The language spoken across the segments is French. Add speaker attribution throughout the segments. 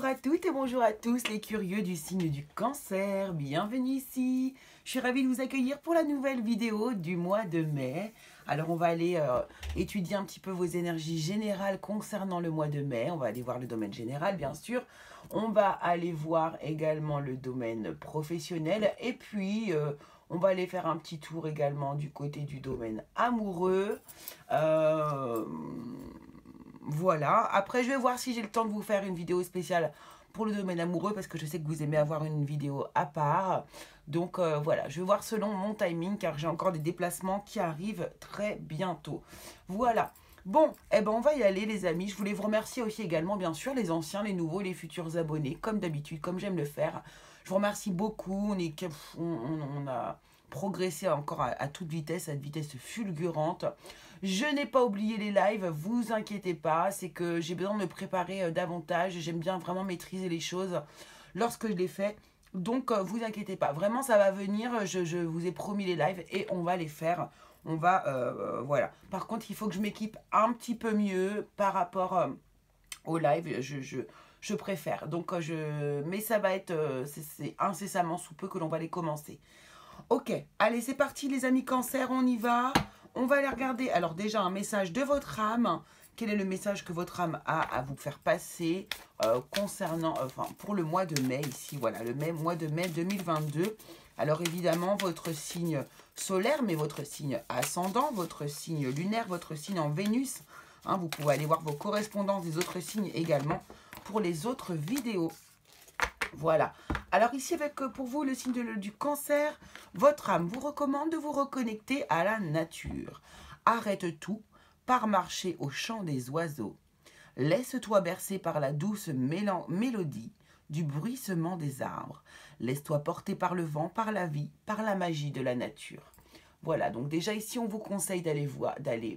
Speaker 1: à toutes et bonjour à tous les curieux du signe du cancer, bienvenue ici. Je suis ravie de vous accueillir pour la nouvelle vidéo du mois de mai. Alors on va aller étudier un petit peu vos énergies générales concernant le mois de mai. On va aller voir le domaine général bien sûr. On va aller voir également le domaine professionnel et puis on va aller faire un petit tour également du côté du domaine amoureux. Voilà, après je vais voir si j'ai le temps de vous faire une vidéo spéciale pour le domaine amoureux parce que je sais que vous aimez avoir une vidéo à part. Donc voilà, je vais voir selon mon timing car j'ai encore des déplacements qui arrivent très bientôt. Voilà, bon, eh ben on va y aller les amis. Je voulais vous remercier aussi également bien sûr les anciens, les nouveaux, les futurs abonnés comme d'habitude, comme j'aime le faire. Je vous remercie beaucoup, on a progressé encore à toute vitesse, à une vitesse fulgurante. Je n'ai pas oublié les lives, vous inquiétez pas, c'est que j'ai besoin de me préparer davantage, j'aime bien vraiment maîtriser les choses lorsque je les fais, donc vous inquiétez pas, vraiment ça va venir, je vous ai promis les lives et on va les faire, on va, voilà. Par contre il faut que je m'équipe un petit peu mieux par rapport au live, je préfère, donc mais ça va être, c'est incessamment sous peu que l'on va les commencer. Ok, allez c'est parti les amis cancer, on y va. On va aller regarder, alors déjà un message de votre âme. Quel est le message que votre âme a à vous faire passer concernant, pour le mois de mai ici, voilà, mois de mai 2022. Alors évidemment, votre signe solaire, mais votre signe ascendant, votre signe lunaire, votre signe en Vénus. Hein, vous pouvez aller voir vos correspondances des autres signes également pour les autres vidéos. Voilà. Alors ici, avec pour vous le signe du cancer, votre âme vous recommande de vous reconnecter à la nature. Arrête tout, pars marcher au chant des oiseaux. Laisse-toi bercer par la douce mélodie du bruissement des arbres. Laisse-toi porter par le vent, par la vie, par la magie de la nature. Voilà, donc déjà ici, on vous conseille d'aller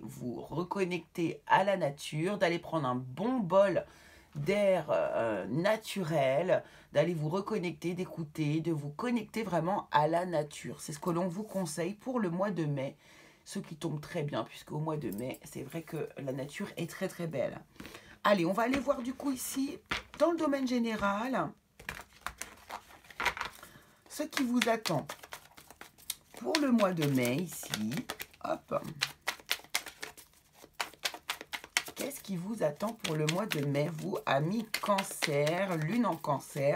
Speaker 1: vous reconnecter à la nature, d'aller prendre un bon bol d'air naturel, d'aller vous reconnecter, d'écouter, de vous connecter vraiment à la nature. C'est ce que l'on vous conseille pour le mois de mai, ce qui tombe très bien, puisque au mois de mai, c'est vrai que la nature est très très belle. Allez, on va aller voir du coup ici, dans le domaine général, ce qui vous attend pour le mois de mai ici. Hop. Qu'est-ce qui vous attend pour le mois de mai, vous, amis cancer, lune en cancer,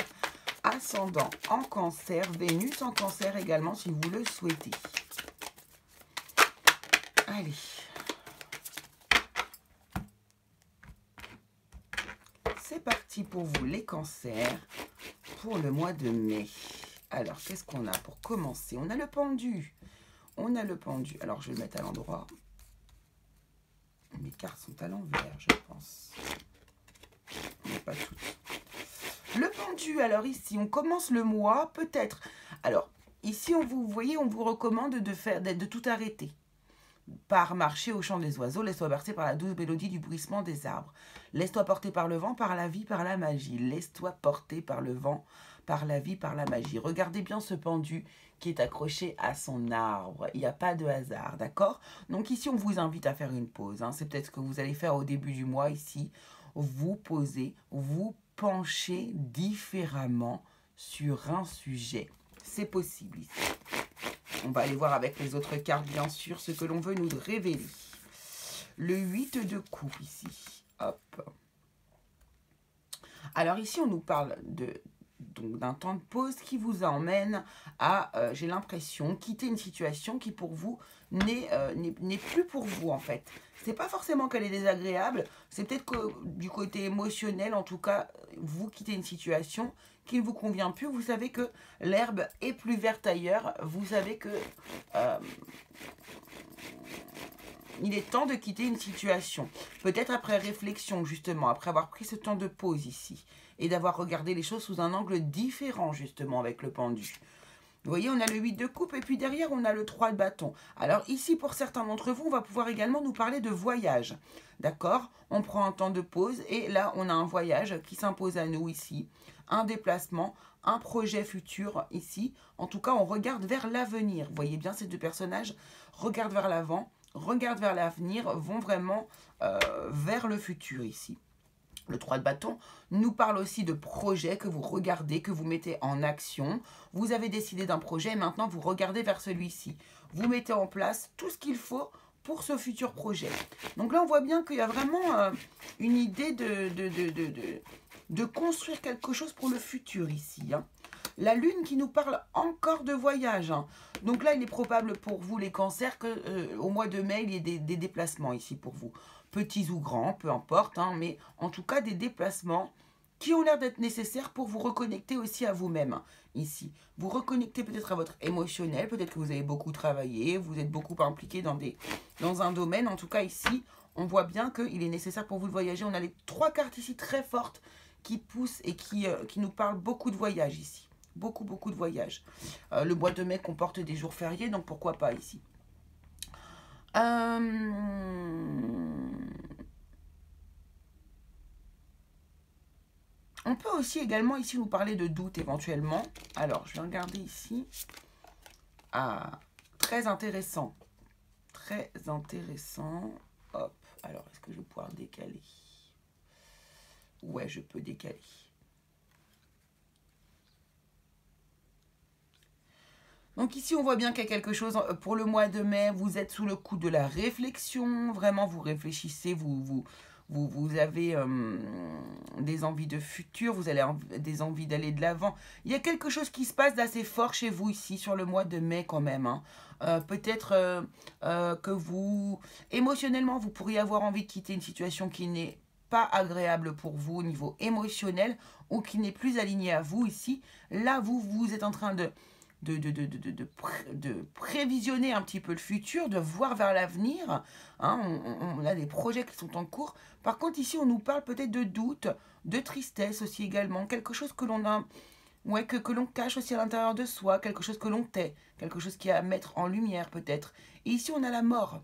Speaker 1: ascendant en cancer, Vénus en cancer également, si vous le souhaitez. Allez. C'est parti pour vous, les cancers, pour le mois de mai. Alors, qu'est-ce qu'on a pour commencer? On a le pendu. On a le pendu. Alors, je vais le mettre à l'endroit. Mes cartes sont à l'envers, je pense. Mais pas toutes. Le pendu, alors ici, on commence le mois, peut-être. Alors, ici, vous voyez, on vous recommande de tout arrêter. Pars marcher au chant des oiseaux, laisse-toi bercer par la douce mélodie du bruissement des arbres. Laisse-toi porter par le vent, par la vie, par la magie. Laisse-toi porter par le vent, par la vie, par la magie. Regardez bien ce pendu qui est accroché à son arbre. Il n'y a pas de hasard, d'accord? Donc ici, on vous invite à faire une pause. Hein. C'est peut-être ce que vous allez faire au début du mois ici. Vous posez, vous penchez différemment sur un sujet. C'est possible ici. On va aller voir avec les autres cartes, bien sûr, ce que l'on veut nous révéler. Le 8 de coupe ici. Hop. Alors ici, on nous parle d'un temps de pause qui vous emmène à, j'ai l'impression, quitter une situation qui pour vous n'est plus pour vous en fait. C'est pas forcément qu'elle est désagréable, c'est peut-être que du côté émotionnel, en tout cas, vous quittez une situation qui ne vous convient plus. Vous savez que l'herbe est plus verte ailleurs. Vous savez que il est temps de quitter une situation. Peut-être après réflexion, justement, après avoir pris ce temps de pause ici et d'avoir regardé les choses sous un angle différent, justement, avec le pendu. Vous voyez, on a le 8 de coupe et puis derrière, on a le 3 de bâton. Alors ici, pour certains d'entre vous, on va pouvoir également nous parler de voyage. D'accord? On prend un temps de pause et là, on a un voyage qui s'impose à nous ici. Un déplacement, un projet futur ici. En tout cas, on regarde vers l'avenir. Vous voyez bien, ces deux personnages regardent vers l'avant, regardent vers l'avenir, vont vraiment vers le futur ici. Le 3 de bâton nous parle aussi de projets que vous regardez, que vous mettez en action. Vous avez décidé d'un projet et maintenant vous regardez vers celui-ci. Vous mettez en place tout ce qu'il faut pour ce futur projet. Donc là, on voit bien qu'il y a vraiment une idée de construire quelque chose pour le futur ici. Hein. La lune qui nous parle encore de voyage. Hein. Donc là, il est probable pour vous, les cancers, qu'au mois de mai, il y ait des déplacements ici pour vous. Petits ou grands, peu importe, hein, mais en tout cas des déplacements qui ont l'air d'être nécessaires pour vous reconnecter aussi à vous-même, hein, ici. Vous reconnecter peut-être à votre émotionnel, peut-être que vous avez beaucoup travaillé, vous êtes beaucoup impliqué dans un domaine. En tout cas, ici, on voit bien qu'il est nécessaire pour vous de voyager. On a les 3 cartes ici très fortes qui poussent et qui nous parlent beaucoup de voyages ici. Beaucoup de voyages. Le mois de mai comporte des jours fériés, donc pourquoi pas ici. On peut aussi également ici nous parler de doute éventuellement. Alors, je vais regarder ici. Ah, très intéressant. Très intéressant. Hop. Alors, est-ce que je vais pouvoir décaler? Ouais, je peux décaler. Donc ici, on voit bien qu'il y a quelque chose, pour le mois de mai, vous êtes sous le coup de la réflexion, vraiment vous réfléchissez, vous avez des envies de futur, vous avez des envies d'aller de l'avant. Il y a quelque chose qui se passe d'assez fort chez vous ici, sur le mois de mai quand même. Hein. Peut-être que vous, émotionnellement, vous pourriez avoir envie de quitter une situation qui n'est pas agréable pour vous au niveau émotionnel ou qui n'est plus alignée à vous ici. Là, vous êtes en train de prévisionner un petit peu le futur, de voir vers l'avenir. Hein, on a des projets qui sont en cours. Par contre, ici, on nous parle peut-être de doute, de tristesse aussi également. Quelque chose que l'on a, ouais, que l'on cache aussi à l'intérieur de soi, quelque chose que l'on tait, quelque chose qui est à mettre en lumière peut-être. Et ici, on a la mort.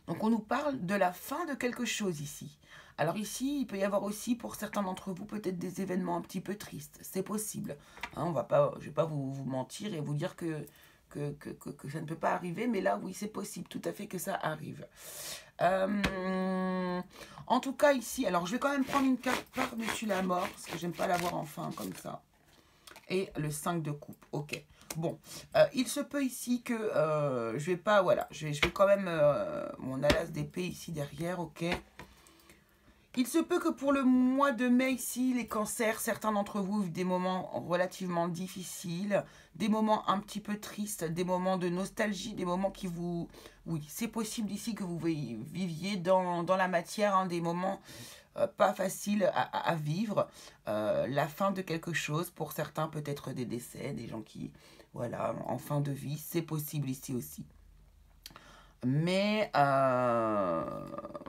Speaker 1: Donc, on nous parle de la fin de quelque chose ici. Alors ici, il peut y avoir aussi pour certains d'entre vous peut-être des événements un petit peu tristes. C'est possible. Hein, je ne vais pas vous mentir et vous dire que ça ne peut pas arriver. Mais là, oui, c'est possible tout à fait que ça arrive. En tout cas, ici, alors je vais quand même prendre une carte par-dessus la mort. Parce que j'aime pas l'avoir en fin comme ça. Et le 5 de coupe. Ok. Bon, il se peut ici que je vais pas, voilà, je vais quand même mon alas d'épée ici derrière, ok. Il se peut que pour le mois de mai ici, les cancers, certains d'entre vous vivent des moments relativement difficiles, des moments un petit peu tristes, des moments de nostalgie, des moments qui vous... Oui, c'est possible ici que vous viviez dans la matière, hein, des moments pas faciles à vivre, la fin de quelque chose, pour certains peut-être des décès, des gens qui, voilà, en fin de vie, c'est possible ici aussi. Mais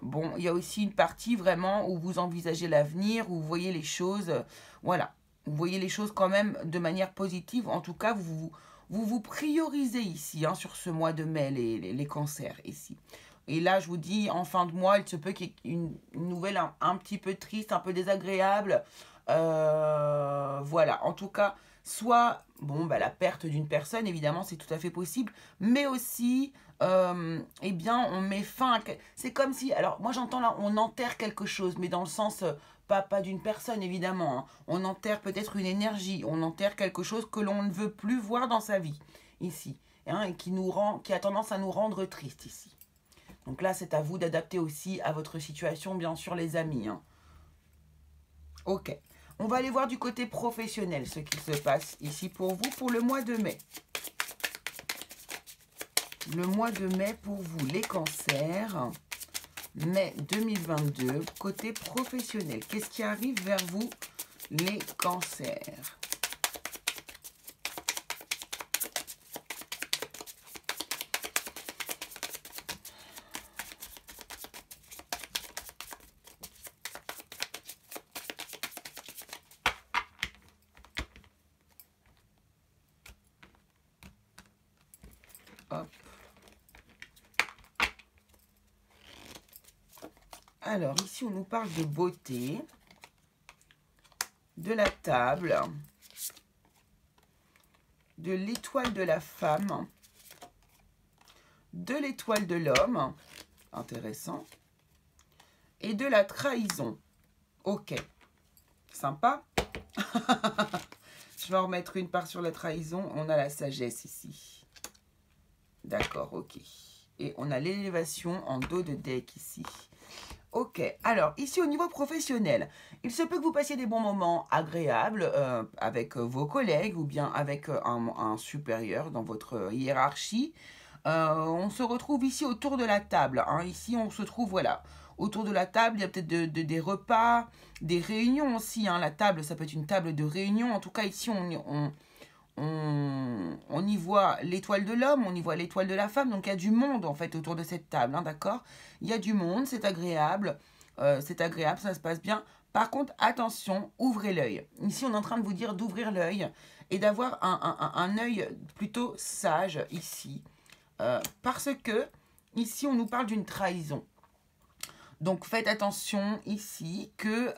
Speaker 1: bon, il y a aussi une partie vraiment où vous envisagez l'avenir, où vous voyez les choses, voilà, vous voyez les choses quand même de manière positive. En tout cas, vous priorisez ici, hein, sur ce mois de mai, les cancers ici. Et là, je vous dis, en fin de mois, il se peut qu'il y ait une nouvelle un petit peu triste, un peu désagréable. Voilà, en tout cas, soit, bon, bah, la perte d'une personne, évidemment, c'est tout à fait possible, mais aussi... eh bien, on met fin à... C'est comme si... Alors, moi, j'entends là, on enterre quelque chose, mais dans le sens... pas d'une personne, évidemment. Hein. On enterre peut-être une énergie. On enterre quelque chose que l'on ne veut plus voir dans sa vie, ici. Hein, et qui a tendance à nous rendre tristes, ici. Donc là, c'est à vous d'adapter aussi à votre situation, bien sûr, les amis. Hein. Ok. On va aller voir du côté professionnel ce qui se passe ici pour vous, pour le mois de mai. Le mois de mai pour vous, les cancers, mai 2022, côté professionnel. Qu'est-ce qui arrive vers vous, les cancers? Hop. Alors, ici, on nous parle de beauté, de la table, de l'étoile de la femme, de l'étoile de l'homme, intéressant, et de la trahison. Ok, sympa. Je vais en remettre une part sur la trahison. On a la sagesse ici. D'accord, ok. Et on a l'élévation en dos de deck ici. Ok, alors ici au niveau professionnel, il se peut que vous passiez des bons moments agréables avec vos collègues ou bien avec un supérieur dans votre hiérarchie. On se retrouve ici autour de la table. Hein. Ici, on se trouve, voilà, autour de la table. Il y a peut-être des repas, des réunions aussi. Hein. La table, ça peut être une table de réunion. En tout cas, ici, on y voit l'étoile de l'homme, on y voit l'étoile de la femme. Donc, il y a du monde, en fait, autour de cette table. Hein, d'accord? Il y a du monde, c'est agréable. Ça se passe bien. Par contre, attention, ouvrez l'œil. Ici, on est en train de vous dire d'ouvrir l'œil et d'avoir un œil plutôt sage ici. Parce que ici on nous parle d'une trahison. Donc faites attention ici que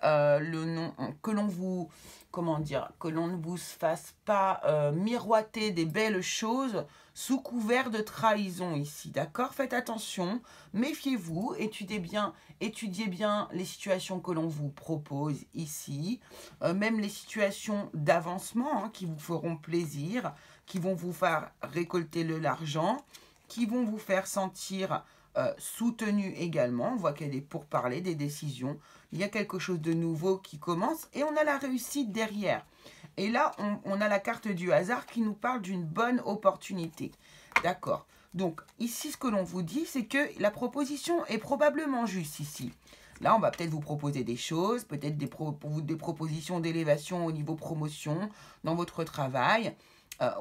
Speaker 1: que l'on vous, comment dire, que l'on ne vous fasse pas miroiter des belles choses sous couvert de trahison ici, d'accord? Faites attention, méfiez-vous, étudiez bien les situations que l'on vous propose ici, même les situations d'avancement hein, qui vous feront plaisir, qui vont vous faire récolter l'argent, qui vont vous faire sentir soutenu également. On voit qu'il y a des pourparlers, des décisions. Il y a quelque chose de nouveau qui commence et on a la réussite derrière. Et là, on a la carte du hasard qui nous parle d'une bonne opportunité. D'accord. Donc, ici, ce que l'on vous dit, c'est que la proposition est probablement juste ici. Là, on va peut-être vous proposer des choses, peut-être des propositions d'élévation au niveau promotion dans votre travail.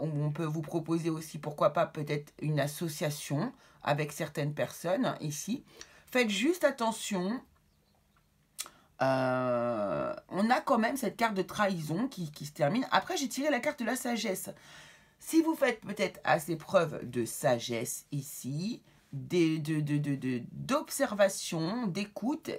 Speaker 1: On peut vous proposer aussi, pourquoi pas, peut-être une association avec certaines personnes ici. Faites juste attention. On a quand même cette carte de trahison qui se termine. Après, j'ai tiré la carte de la sagesse. Si vous faites peut-être assez preuve de sagesse ici, d'observation, d'écoute,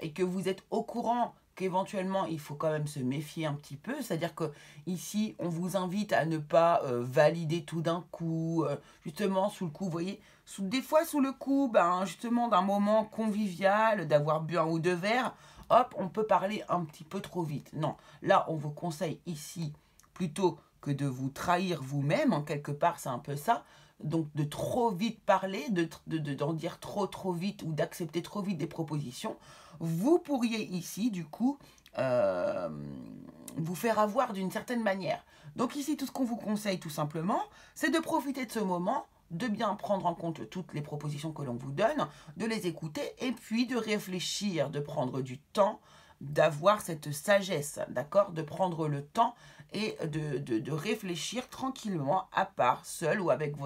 Speaker 1: et que vous êtes au courant qu'éventuellement il faut quand même se méfier un petit peu, c'est-à-dire que ici on vous invite à ne pas valider tout d'un coup, justement sous le coup, vous voyez, des fois sous le coup, justement d'un moment convivial, d'avoir bu un ou deux verres, hop, on peut parler un petit peu trop vite. Non, là on vous conseille ici plutôt que de vous trahir vous-même, en quelque part c'est un peu ça, donc de trop vite parler, d'en dire trop vite ou d'accepter trop vite des propositions, vous pourriez ici, du coup, vous faire avoir d'une certaine manière. Donc ici, tout ce qu'on vous conseille tout simplement, c'est de profiter de ce moment, de bien prendre en compte toutes les propositions que l'on vous donne, de les écouter et puis de réfléchir, de prendre du temps, d'avoir cette sagesse, d'accord? De prendre le temps et de réfléchir tranquillement, à part, seul ou avec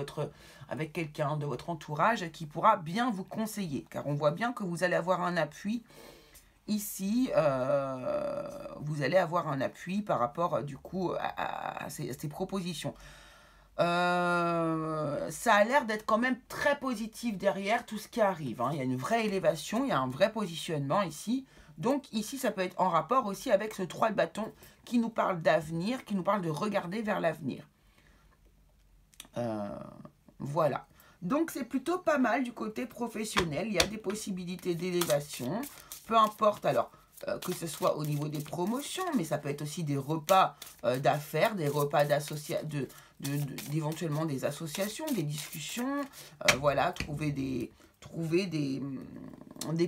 Speaker 1: quelqu'un de votre entourage qui pourra bien vous conseiller. Car on voit bien que vous allez avoir un appui ici, vous allez avoir un appui par rapport du coup à ces propositions. Ça a l'air d'être quand même très positif derrière tout ce qui arrive. Hein. Il y a une vraie élévation, il y a un vrai positionnement ici. Donc ici, ça peut être en rapport aussi avec ce 3 de bâton qui nous parle d'avenir, qui nous parle de regarder vers l'avenir. Voilà. Donc c'est plutôt pas mal du côté professionnel. Il y a des possibilités d'élévation. Peu importe alors que ce soit au niveau des promotions, mais ça peut être aussi des repas d'affaires, des repas d'éventuellement des associations, des discussions. Voilà, trouver des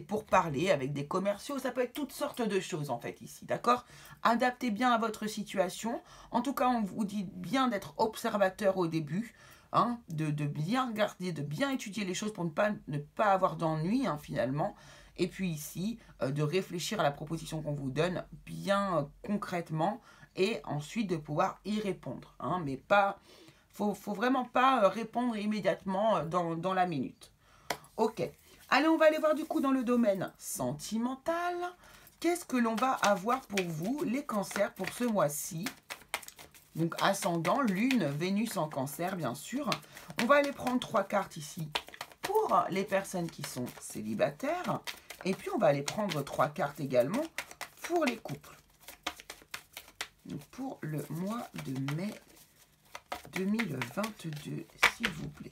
Speaker 1: pourparlers avec des commerciaux, ça peut être toutes sortes de choses en fait ici, d'accord? Adaptez bien à votre situation. En tout cas, on vous dit bien d'être observateur au début, hein, de bien regarder, de bien étudier les choses pour ne pas avoir d'ennui hein, finalement. Et puis ici, de réfléchir à la proposition qu'on vous donne bien concrètement et ensuite de pouvoir y répondre. Hein, mais pas, faut vraiment pas répondre immédiatement dans la minute. Ok. Allez, on va aller voir du coup dans le domaine sentimental. Qu'est-ce que l'on va avoir pour vous, les cancers, pour ce mois-ci? Donc, ascendant, lune, Vénus en cancer, bien sûr. On va aller prendre 3 cartes ici pour les personnes qui sont célibataires. Et puis, on va aller prendre 3 cartes également pour les couples. Donc, pour le mois de mai 2022, s'il vous plaît.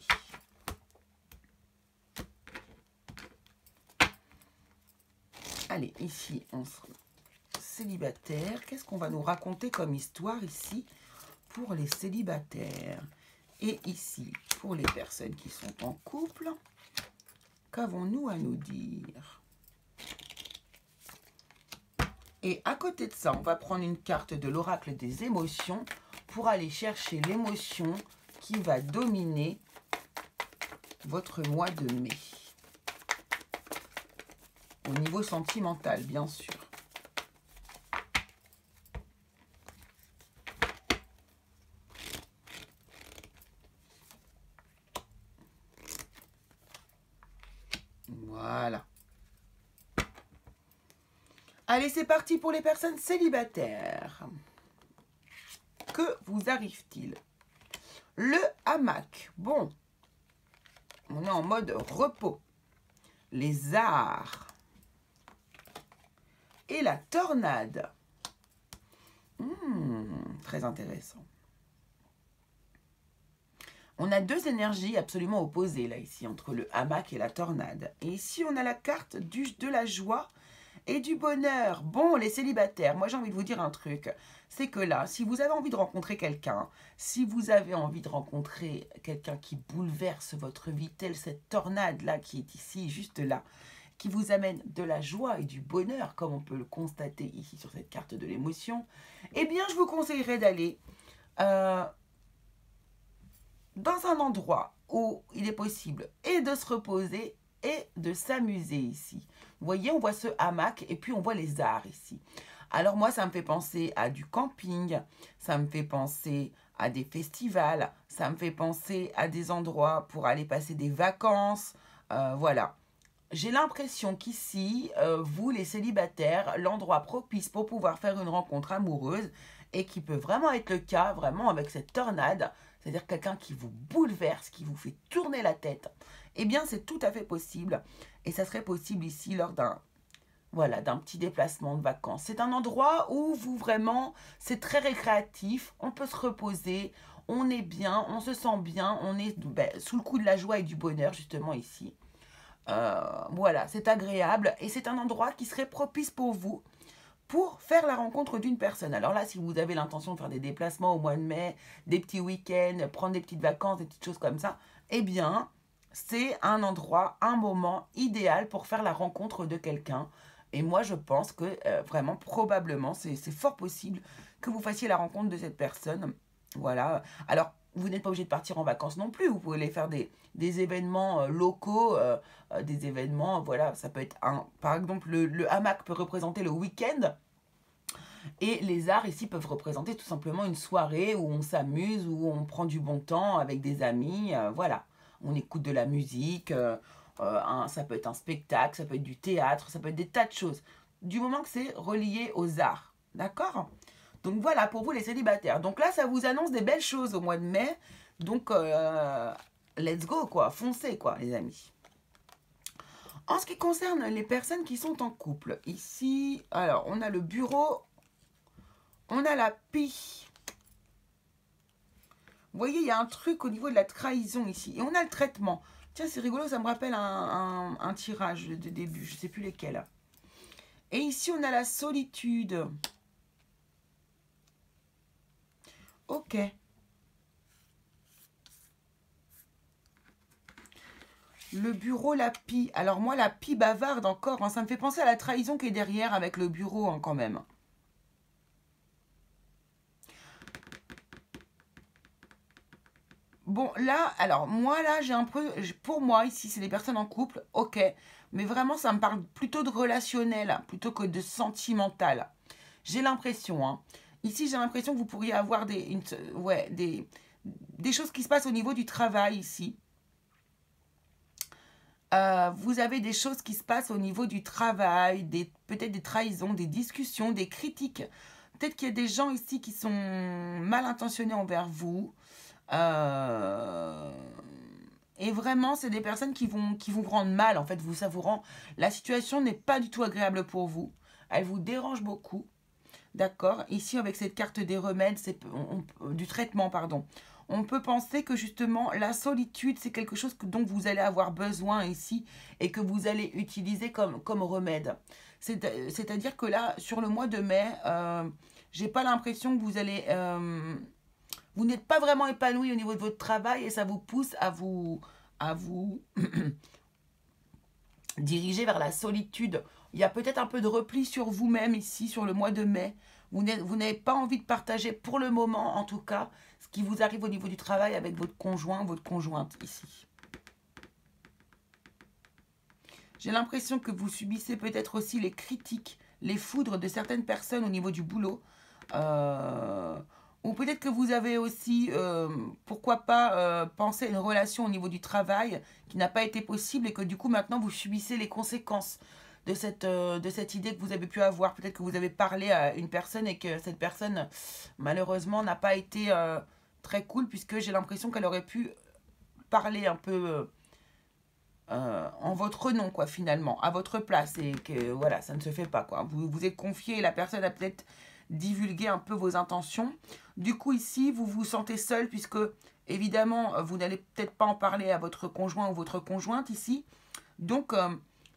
Speaker 1: Allez, ici, on sera célibataire. Qu'est-ce qu'on va nous raconter comme histoire ici pour les célibataires? Et ici, pour les personnes qui sont en couple, qu'avons-nous à nous dire? Et à côté de ça, on va prendre une carte de l'oracle des émotions pour aller chercher l'émotion qui va dominer votre mois de mai. Au niveau sentimental, bien sûr. Voilà. Allez, c'est parti pour les personnes célibataires. Que vous arrive-t-il? Le hamac. Bon, on est en mode repos. Les arts. Et la tornade. Très intéressant. On a deux énergies absolument opposées, là, ici, entre le hamac et la tornade. Et ici, on a la carte de la joie et du bonheur. Bon, les célibataires, moi, j'ai envie de vous dire un truc. C'est que là, si vous avez envie de rencontrer quelqu'un, si vous avez envie de rencontrer quelqu'un qui bouleverse votre vie, telle cette tornade-là qui est ici, juste là, qui vous amène de la joie et du bonheur, comme on peut le constater ici sur cette carte de l'émotion, eh bien, je vous conseillerais d'aller dans un endroit où il est possible et de se reposer et de s'amuser ici. Vous voyez, on voit ce hamac et puis on voit les arts ici. Alors moi, ça me fait penser à du camping, ça me fait penser à des festivals, ça me fait penser à des endroits pour aller passer des vacances, voilà. J'ai l'impression qu'ici, vous les célibataires, l'endroit propice pour pouvoir faire une rencontre amoureuse, et qui peut vraiment être le cas, vraiment avec cette tornade, c'est-à-dire quelqu'un qui vous bouleverse, qui vous fait tourner la tête, eh bien c'est tout à fait possible. Et ça serait possible ici lors d'un petit déplacement de vacances. C'est un endroit où vous vraiment, c'est très récréatif, on peut se reposer, on est bien, on se sent bien, on est sous le coup de la joie et du bonheur justement ici. Voilà, c'est agréable et c'est un endroit qui serait propice pour vous pour faire la rencontre d'une personne. Alors là, si vous avez l'intention de faire des déplacements au mois de mai, des petits week-ends, prendre des petites vacances, des petites choses comme ça, eh bien, c'est un endroit, un moment idéal pour faire la rencontre de quelqu'un. Et moi, je pense que vraiment, probablement, c'est fort possible que vous fassiez la rencontre de cette personne. Voilà. Alors, vous n'êtes pas obligé de partir en vacances non plus. Vous pouvez aller faire des événements locaux, des événements, voilà, ça peut être par exemple, le hamac peut représenter le week-end. Et les arts ici peuvent représenter tout simplement une soirée où on s'amuse, où on prend du bon temps avec des amis, voilà. On écoute de la musique, ça peut être un spectacle, ça peut être du théâtre, ça peut être des tas de choses. Du moment que c'est relié aux arts, d'accord? Donc voilà pour vous les célibataires. Donc là, ça vous annonce des belles choses au mois de mai. Donc, let's go quoi, foncez quoi les amis. En ce qui concerne les personnes qui sont en couple, ici, alors on a le bureau, on a la pie. Vous voyez, il y a un truc au niveau de la trahison ici. Et on a le traitement. Tiens, c'est rigolo, ça me rappelle un tirage de début, je ne sais plus lesquels. Et ici, on a la solitude. Ok. Le bureau, la pie. Alors moi, la pie bavarde encore, hein, ça me fait penser à la trahison qui est derrière avec le bureau hein, quand même. Bon, là, alors moi, là, j'ai un peu... Pour moi, ici, c'est les personnes en couple, ok. Mais vraiment, ça me parle plutôt de relationnel, plutôt que de sentimental. J'ai l'impression, hein. Ici, j'ai l'impression que vous pourriez avoir des choses qui se passent au niveau du travail, ici. Vous avez des choses qui se passent au niveau du travail, peut-être des trahisons, des discussions, des critiques. Peut-être qu'il y a des gens ici qui sont mal intentionnés envers vous. Et vraiment, c'est des personnes qui vous rendent mal. En fait, ça vous rend... La situation n'est pas du tout agréable pour vous. Elle vous dérange beaucoup. D'accord? Ici, avec cette carte des remèdes, du traitement, pardon. On peut penser que justement, la solitude, c'est quelque chose dont vous allez avoir besoin ici et que vous allez utiliser comme remède. C'est-à-dire que là, sur le mois de mai, j'ai pas l'impression que vous allez... vous n'êtes pas vraiment épanoui au niveau de votre travail et ça vous pousse à vous diriger vers la solitude. Il y a peut-être un peu de repli sur vous-même ici, sur le mois de mai. Vous n'avez pas envie de partager, pour le moment en tout cas, ce qui vous arrive au niveau du travail avec votre conjoint, votre conjointe ici. J'ai l'impression que vous subissez peut-être aussi les critiques, les foudres de certaines personnes au niveau du boulot. Ou peut-être que vous avez aussi, pourquoi pas, pensé à une relation au niveau du travail qui n'a pas été possible et que du coup maintenant vous subissez les conséquences de cette idée que vous avez pu avoir. Peut-être que vous avez parlé à une personne et que cette personne malheureusement n'a pas été très cool, puisque j'ai l'impression qu'elle aurait pu parler un peu en votre nom, quoi, finalement, à votre place, et que voilà, ça ne se fait pas, quoi. Vous vous êtes confié et la personne a peut-être divulgué un peu vos intentions. Du coup, ici, vous vous sentez seul, puisque évidemment, vous n'allez peut-être pas en parler à votre conjoint ou votre conjointe ici. Donc,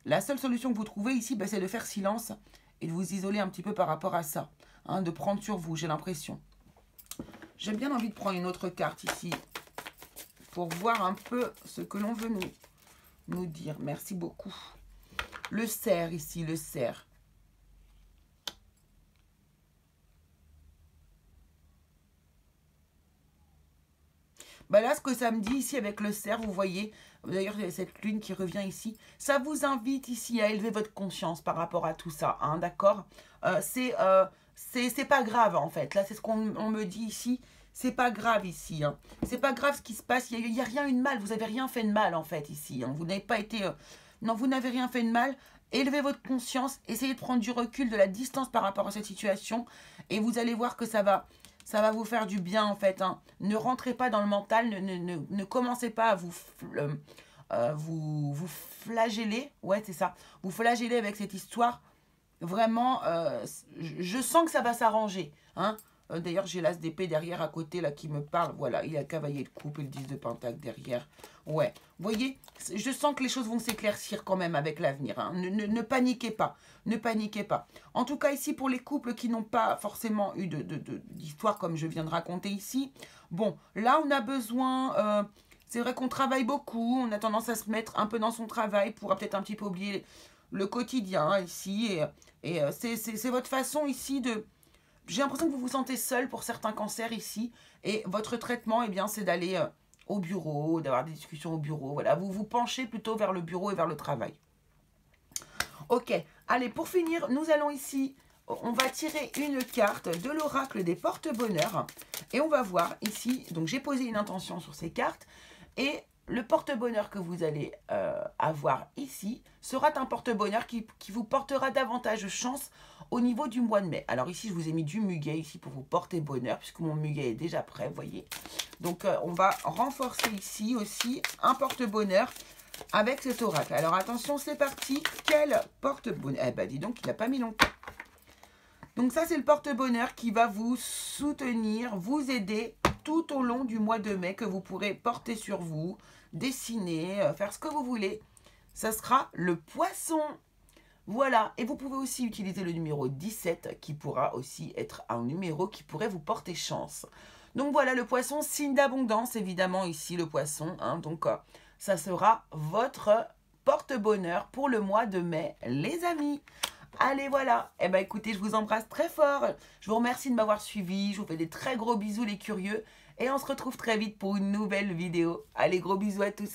Speaker 1: la seule solution que vous trouvez ici, c'est de faire silence et de vous isoler un petit peu par rapport à ça, hein, de prendre sur vous, j'ai l'impression. J'ai bien envie de prendre une autre carte ici pour voir un peu ce que l'on veut nous dire. Merci beaucoup. Le cerf ici, le cerf. Là, ce que ça me dit ici avec le cerf, vous voyez, d'ailleurs, il y a cette lune qui revient ici. Ça vous invite ici à élever votre conscience par rapport à tout ça, hein, d'accord? C'est pas grave, en fait. Là, c'est ce qu'on me dit ici. C'est pas grave ici, hein. C'est pas grave ce qui se passe. Il n'y a rien eu de mal. Vous n'avez rien fait de mal, en fait, ici, hein. Vous n'avez pas été... non, vous n'avez rien fait de mal. Élevez votre conscience. Essayez de prendre du recul, de la distance par rapport à cette situation. Et vous allez voir que ça va vous faire du bien, en fait, hein. Ne rentrez pas dans le mental. Ne commencez pas à vous flageller. Ouais, c'est ça. Vous flageller avec cette histoire. Vraiment, je sens que ça va s'arranger, hein. D'ailleurs, j'ai l'as d'épée derrière à côté, là, qui me parle. Voilà, il y a le cavalier de coupe et le 10 de pentacle derrière. Ouais, vous voyez, je sens que les choses vont s'éclaircir quand même avec l'avenir, hein. Ne paniquez pas, ne paniquez pas. En tout cas, ici, pour les couples qui n'ont pas forcément eu d'histoire comme je viens de raconter ici, bon, là, on a besoin... c'est vrai qu'on travaille beaucoup, on a tendance à se mettre un peu dans son travail pour peut-être un petit peu oublier le quotidien, hein, ici. Et c'est votre façon ici de... J'ai l'impression que vous vous sentez seul pour certains cancers ici. Et votre traitement, eh bien, c'est d'aller au bureau, d'avoir des discussions au bureau. Voilà, vous vous penchez plutôt vers le bureau et vers le travail. Ok, allez, pour finir, nous allons ici... On va tirer une carte de l'oracle des porte-bonheur. Et on va voir ici... Donc, j'ai posé une intention sur ces cartes. Et le porte-bonheur que vous allez avoir ici sera un porte-bonheur qui vous portera davantage de chance au niveau du mois de mai. Alors ici, je vous ai mis du muguet ici pour vous porter bonheur, puisque mon muguet est déjà prêt, vous voyez. Donc, on va renforcer ici aussi un porte-bonheur avec cet oracle. Alors, attention, c'est parti. Quel porte-bonheur? Eh ben, dis donc, il n'a pas mis longtemps. Donc, ça, c'est le porte-bonheur qui va vous soutenir, vous aider tout au long du mois de mai, que vous pourrez porter sur vous, dessiner, faire ce que vous voulez. Ça sera le poisson. Voilà, et vous pouvez aussi utiliser le numéro 17 qui pourra aussi être un numéro qui pourrait vous porter chance. Donc voilà, le poisson, signe d'abondance évidemment ici, le poisson, hein. Donc ça sera votre porte-bonheur pour le mois de mai, les amis. Allez, voilà, eh ben écoutez, je vous embrasse très fort, je vous remercie de m'avoir suivi, je vous fais des très gros bisous les curieux, et on se retrouve très vite pour une nouvelle vidéo. Allez, gros bisous à tous.